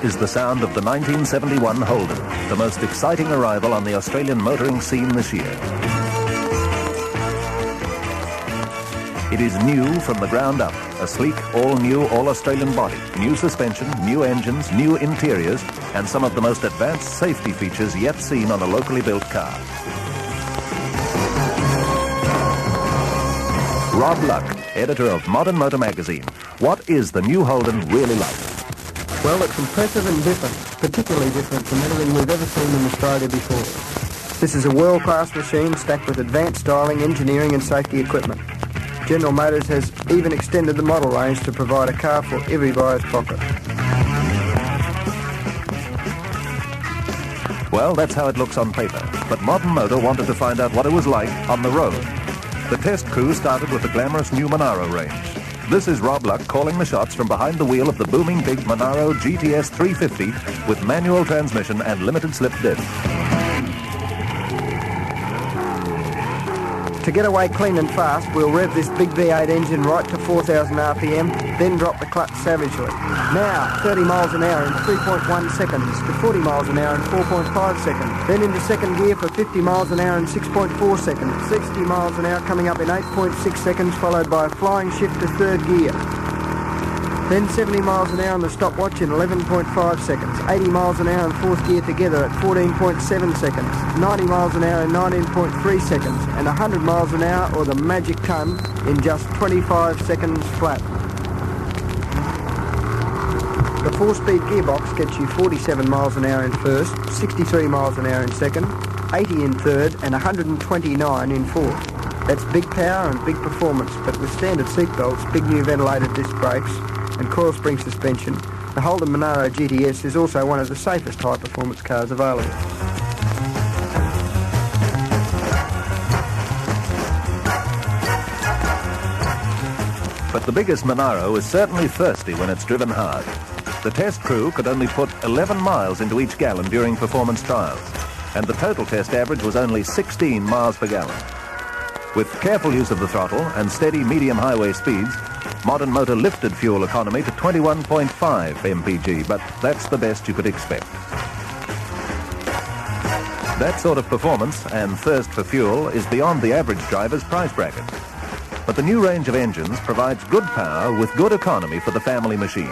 is the sound of the 1971 Holden, the most exciting arrival on the Australian motoring scene this year. It is new from the ground up, a sleek, all-new, all-Australian body, new suspension, new engines, new interiors, and some of the most advanced safety features yet seen on a locally built car. Rob Luck, editor of Modern Motor magazine. What is the new Holden really like? Well, it's impressive and different, particularly different from anything we've ever seen in Australia before. This is a world-class machine stacked with advanced styling, engineering and safety equipment. General Motors has even extended the model range to provide a car for every buyer's pocket. Well, that's how it looks on paper, but Modern Motor wanted to find out what it was like on the road. The test crew started with the glamorous new Monaro range. This is Rob Luck calling the shots from behind the wheel of the booming big Monaro GTS 350 with manual transmission and limited slip diff. To get away clean and fast, we'll rev this big V8 engine right to 4,000 RPM, then drop the clutch savagely. Now, 30 miles an hour in 3.1 seconds, to 40 miles an hour in 4.5 seconds, then into second gear for 50 miles an hour in 6.4 seconds, 60 miles an hour coming up in 8.6 seconds, followed by a flying shift to third gear. Then 70 miles an hour on the stopwatch in 11.5 seconds, 80 miles an hour in fourth gear together at 14.7 seconds, 90 miles an hour in 19.3 seconds, and 100 miles an hour, or the magic ton, in just 25 seconds flat. The 4-speed gearbox gets you 47 miles an hour in first, 63 miles an hour in second, 80 in third, and 129 in fourth. That's big power and big performance, but with standard seatbelts, big new ventilated disc brakes, and coil spring suspension, the Holden Monaro GTS is also one of the safest high-performance cars available. But the biggest Monaro is certainly thirsty when it's driven hard. The test crew could only put 11 miles into each gallon during performance trials, and the total test average was only 16 miles per gallon. With careful use of the throttle and steady medium highway speeds, Modern Motor lifted fuel economy to 21.5 mpg, but that's the best you could expect. That sort of performance and thirst for fuel is beyond the average driver's price bracket. But the new range of engines provides good power with good economy for the family machine.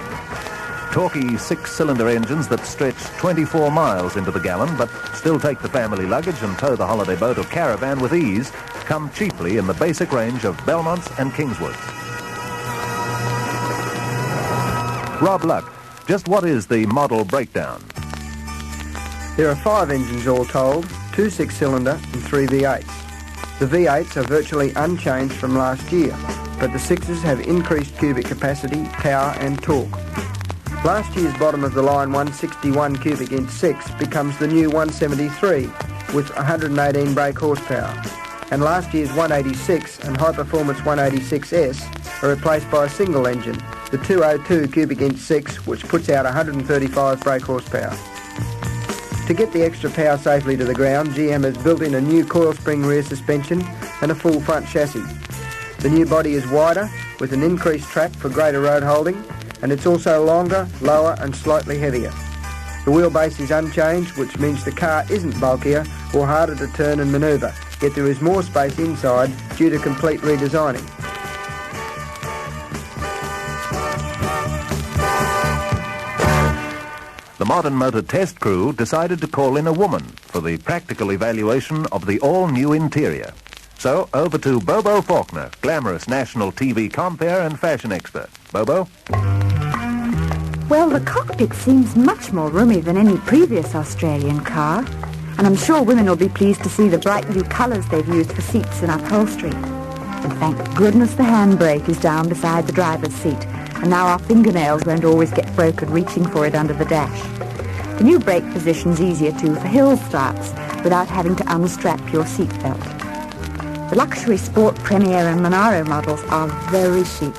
Torquey 6-cylinder engines that stretch 24 miles into the gallon but still take the family luggage and tow the holiday boat or caravan with ease come cheaply in the basic range of Belmonts and Kingswoods. Rob Luck, just what is the model breakdown? There are 5 engines all told, 2 6-cylinder and 3 V8s. The V8s are virtually unchanged from last year, but the 6s have increased cubic capacity, power and torque. Last year's bottom-of-the-line 161 cubic inch 6 becomes the new 173 with 118 brake horsepower, and last year's 186 and high-performance 186S are replaced by a single engine, the 202 cubic inch 6, which puts out 135 brake horsepower. To get the extra power safely to the ground, GM has built in a new coil spring rear suspension and a full front chassis. The new body is wider, with an increased track for greater road holding, and it's also longer, lower and slightly heavier. The wheelbase is unchanged, which means the car isn't bulkier or harder to turn and manoeuvre, yet there is more space inside due to complete redesigning. The Modern Motor test crew decided to call in a woman for the practical evaluation of the all-new interior. So, over to Bobo Faulkner, glamorous national TV compere and fashion expert. Bobo? Well, the cockpit seems much more roomy than any previous Australian car, and I'm sure women will be pleased to see the bright new colours they've used for seats and upholstery. And thank goodness the handbrake is down beside the driver's seat, and now our fingernails won't always get broken reaching for it under the dash. The new brake position's easier too for hill starts without having to unstrap your seatbelt. The luxury Sport, Premier and Monaro models are very chic,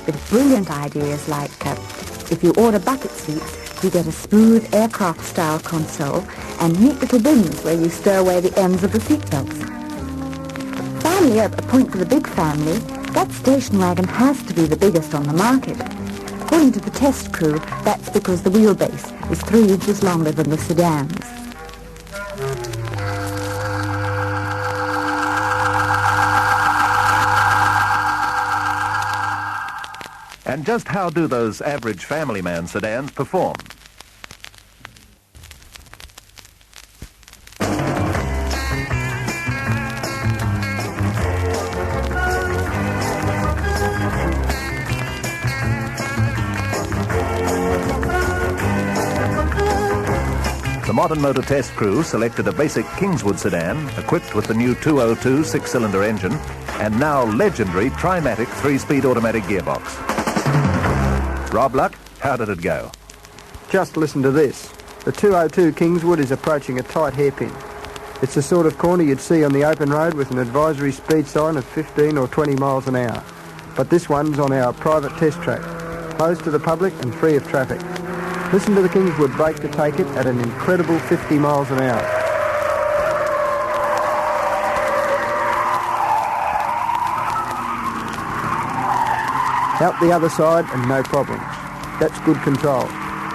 with brilliant ideas like if you order bucket seats, you get a smooth aircraft-style console and neat little bins where you stow away the ends of the seatbelts. Finally, a point for the big family, that station wagon has to be the biggest on the market. According to the test crew, that's because the wheelbase is 3 inches longer than the sedans. And just how do those average family man sedans perform? The Modern Motor test crew selected a basic Kingswood sedan equipped with the new 202 six-cylinder engine and now legendary Trimatic 3-speed automatic gearbox. Rob Luck, how did it go? Just listen to this. The 202 Kingswood is approaching a tight hairpin. It's the sort of corner you'd see on the open road with an advisory speed sign of 15 or 20 miles an hour. But this one's on our private test track, closed to the public and free of traffic. Listen to the Kingswood brake to take it at an incredible 50 miles an hour. Out the other side and no problems. That's good control.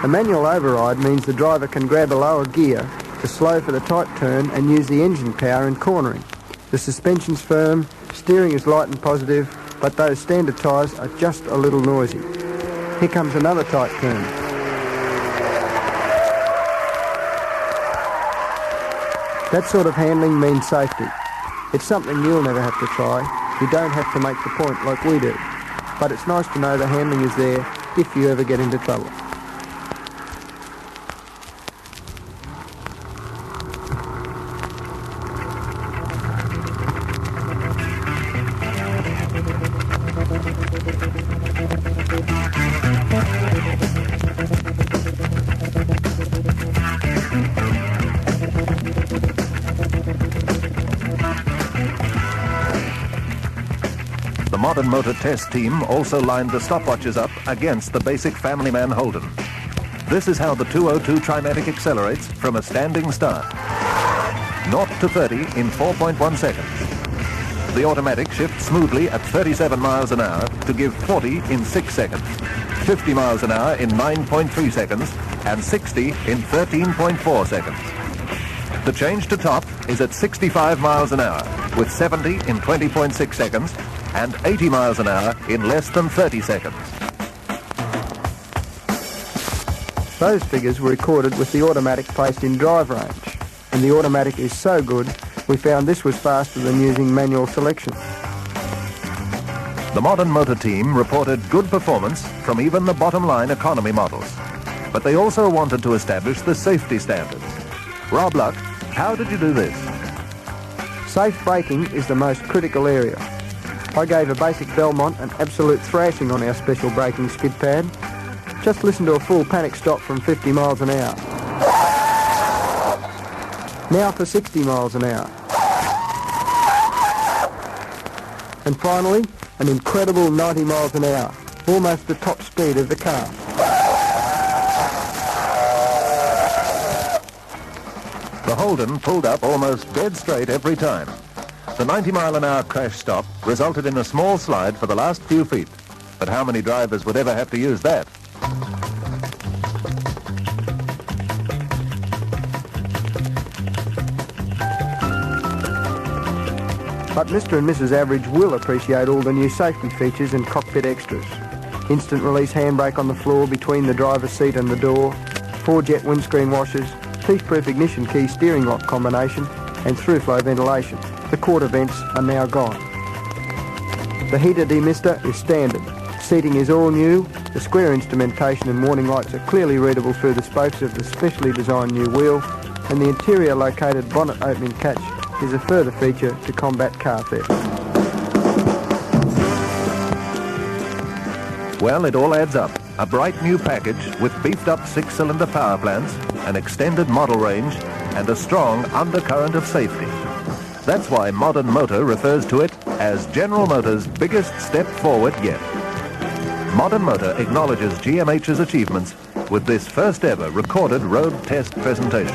A manual override means the driver can grab a lower gear to slow for the tight turn and use the engine power in cornering. The suspension's firm, steering is light and positive, but those standard tyres are just a little noisy. Here comes another tight turn. That sort of handling means safety. It's something you'll never have to try. You don't have to make the point like we do. But it's nice to know the handling is there if you ever get into trouble. The Modern Motor test team also lined the stopwatches up against the basic family man Holden. This is how the 202 Trimatic accelerates from a standing start. 0 to 30 in 4.1 seconds. The automatic shifts smoothly at 37 miles an hour to give 40 in 6 seconds, 50 miles an hour in 9.3 seconds, and 60 in 13.4 seconds. The change to top is at 65 miles an hour with 70 in 20.6 seconds and 80 miles an hour in less than 30 seconds. Those figures were recorded with the automatic placed in drive range, and the automatic is so good we found this was faster than using manual selection. The Modern Motor team reported good performance from even the bottom line economy models, but they also wanted to establish the safety standards. Rob Luck, how did you do this? Safe braking is the most critical area. I gave a basic Belmont an absolute thrashing on our special braking skid pad. Just listen to a full panic stop from 50 miles an hour. Now for 60 miles an hour. And finally, an incredible 90 miles an hour, almost the top speed of the car. The Holden pulled up almost dead straight every time. The 90-mile-an-hour crash stop resulted in a small slide for the last few feet. But how many drivers would ever have to use that? But Mr. and Mrs. Average will appreciate all the new safety features and cockpit extras. Instant release handbrake on the floor between the driver's seat and the door, 4-jet windscreen washers, thief-proof ignition key steering lock combination, and through-flow ventilation. The quarter vents are now gone. The heater demister is standard. Seating is all new. The square instrumentation and warning lights are clearly readable through the spokes of the specially designed new wheel, and the interior located bonnet opening catch is a further feature to combat car theft. Well, it all adds up. A bright new package with beefed up 6-cylinder power plants, an extended model range, and a strong undercurrent of safety. That's why Modern Motor refers to it as General Motors' biggest step forward yet. Modern Motor acknowledges GMH's achievements with this first ever recorded road test presentation.